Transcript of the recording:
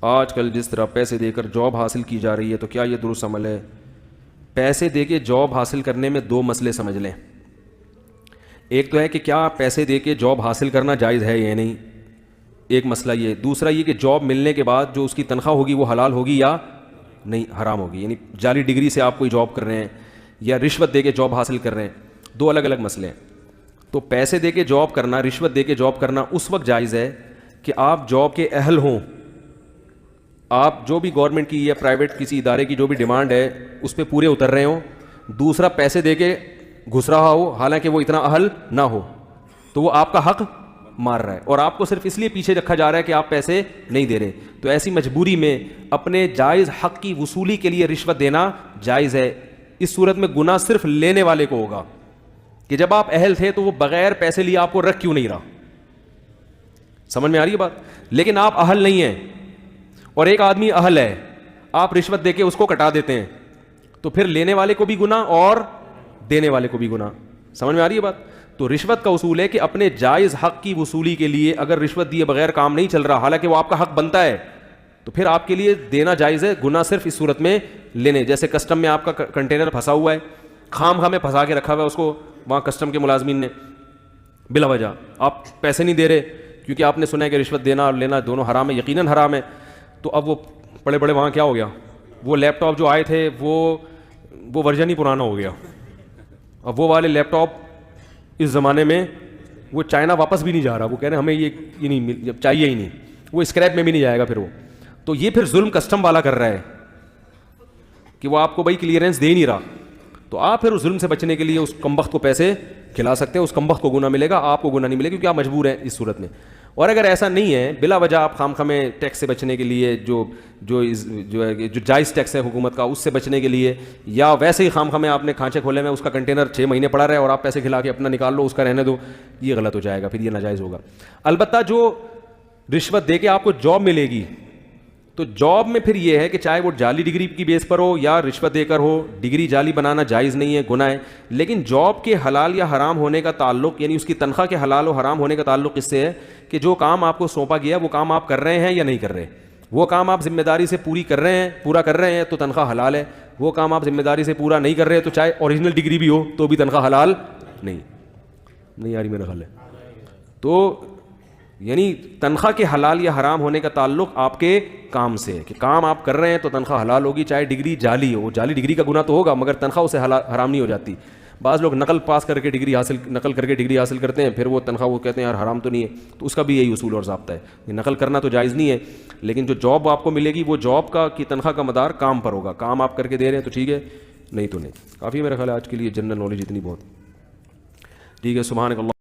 آج کل جس طرح پیسے دے کر جاب حاصل کی جا رہی ہے تو کیا یہ درست عمل ہے؟ پیسے دے کے جاب حاصل کرنے میں دو مسئلے سمجھ لیں. ایک تو ہے کہ کیا پیسے دے کے جاب حاصل کرنا جائز ہے یا نہیں, ایک مسئلہ یہ. دوسرا یہ کہ جاب ملنے کے بعد جو اس کی تنخواہ ہوگی وہ حلال ہوگی یا نہیں, حرام ہوگی. یعنی جعلی ڈگری سے آپ کوئی جاب کر رہے ہیں یا رشوت دے کے جاب حاصل کر رہے ہیں, دو الگ الگ مسئلے ہیں. تو پیسے دے کے جاب کرنا, رشوت دے کے جاب کرنا اس وقت جائز ہے کہ آپ جاب کے اہل ہوں, آپ جو بھی گورنمنٹ کی یا پرائیویٹ کسی ادارے کی جو بھی ڈیمانڈ ہے اس پہ پورے اتر رہے ہوں. دوسرا پیسے دے کے گھس رہا ہو حالانکہ وہ اتنا اہل نہ ہو, تو وہ آپ کا حق مار رہا ہے اور آپ کو صرف اس لیے پیچھے رکھا جا رہا ہے کہ آپ پیسے نہیں دے رہے. تو ایسی مجبوری میں اپنے جائز حق کی وصولی کے لیے رشوت دینا جائز ہے. اس صورت میں گناہ صرف لینے والے کو ہوگا کہ جب آپ اہل تھے تو وہ بغیر پیسے لیے آپ کو رکھ کیوں نہیں رہا. سمجھ میں آ رہی ہے بات؟ لیکن آپ اہل نہیں ہیں اور ایک آدمی اہل ہے, آپ رشوت دے کے اس کو کٹا دیتے ہیں, تو پھر لینے والے کو بھی گناہ اور دینے والے کو بھی گناہ. سمجھ میں آ رہی ہے بات؟ تو رشوت کا اصول ہے کہ اپنے جائز حق کی وصولی کے لیے اگر رشوت دیے بغیر کام نہیں چل رہا حالانکہ وہ آپ کا حق بنتا ہے تو پھر آپ کے لیے دینا جائز ہے, گناہ صرف اس صورت میں لینے. جیسے کسٹم میں آپ کا کنٹینر پھنسا ہوا ہے, خام خواہ میں پھنسا کے رکھا ہوا ہے اس کو وہاں کسٹم کے ملازمین نے بلا وجہ, آپ پیسے نہیں دے رہے کیونکہ آپ نے سنا ہے کہ رشوت دینا اور لینا دونوں حرام ہے, یقیناً حرام ہے. تو اب وہ بڑے بڑے وہاں کیا ہو گیا, وہ لیپ ٹاپ جو آئے تھے وہ ورژن ہی پرانا ہو گیا. اب وہ والے لیپ ٹاپ اس زمانے میں وہ چائنا واپس بھی نہیں جا رہا, وہ کہہ رہے ہیں ہمیں یہ نہیں چاہیے ہی نہیں, وہ اسکریپ میں بھی نہیں جائے گا پھر وہ. تو یہ پھر ظلم کسٹم والا کر رہا ہے کہ وہ آپ کو بھائی کلیئرنس دے ہی نہیں رہا. تو آپ پھر اس ظلم سے بچنے کے لیے اس کمبخت کو پیسے کھلا سکتے ہیں, اس کمبخت کو گناہ ملے گا, آپ کو گناہ نہیں ملے گا کیونکہ آپ مجبور ہیں اس صورت میں. اور اگر ایسا نہیں ہے, بلا وجہ آپ خام خامے ٹیکس سے بچنے کے لیے جو جائز ٹیکس ہے حکومت کا اس سے بچنے کے لیے, یا ویسے ہی خام خامے آپ نے کھانچے کھولے میں اس کا کنٹینر 6 مہینے پڑا رہا ہے اور آپ پیسے کھلا کے اپنا نکال لو, اس کا رہنے دو, یہ غلط ہو جائے گا, پھر یہ ناجائز ہوگا. البتہ جو رشوت دے کے آپ کو جاب ملے گی تو جاب میں پھر یہ ہے کہ چاہے وہ جعلی ڈگری کی بیس پر ہو یا رشوت دے کر ہو, ڈگری جعلی بنانا جائز نہیں ہے, گناہ ہے. لیکن جاب کے حلال یا حرام ہونے کا تعلق, یعنی اس کی تنخواہ کے حلال و حرام ہونے کا تعلق اس سے ہے کہ جو کام آپ کو سونپا گیا وہ کام آپ کر رہے ہیں یا نہیں کر رہے. وہ کام آپ ذمہ داری سے پورا کر رہے ہیں تو تنخواہ حلال ہے. وہ کام آپ ذمہ داری سے پورا نہیں کر رہے تو چاہے اوریجنل ڈگری بھی ہو تو بھی تنخواہ حلال نہیں آ رہی میرا خیال ہے. تو یعنی تنخواہ کے حلال یا حرام ہونے کا تعلق آپ کے کام سے ہے کہ کام آپ کر رہے ہیں تو تنخواہ حلال ہوگی, چاہے ڈگری جعلی ہو. جعلی ڈگری کا گناہ تو ہوگا مگر تنخواہ اسے حرام نہیں ہو جاتی. بعض لوگ نقل کر کے ڈگری حاصل کرتے ہیں, پھر وہ تنخواہ وہ کہتے ہیں یار حرام تو نہیں ہے, تو اس کا بھی یہی اصول اور ضابطہ ہے کہ نقل کرنا تو جائز نہیں ہے, لیکن جو جاب آپ کو ملے گی وہ جاب کی تنخواہ کا مدار کام پر ہوگا. کام آپ کر کے دے رہے ہیں تو ٹھیک ہے, نہیں تو نہیں. کافی میرا خیال ہے آج کے لیے جنرل نالج اتنی بہت ٹھیک ہے. سبحانک اللہ.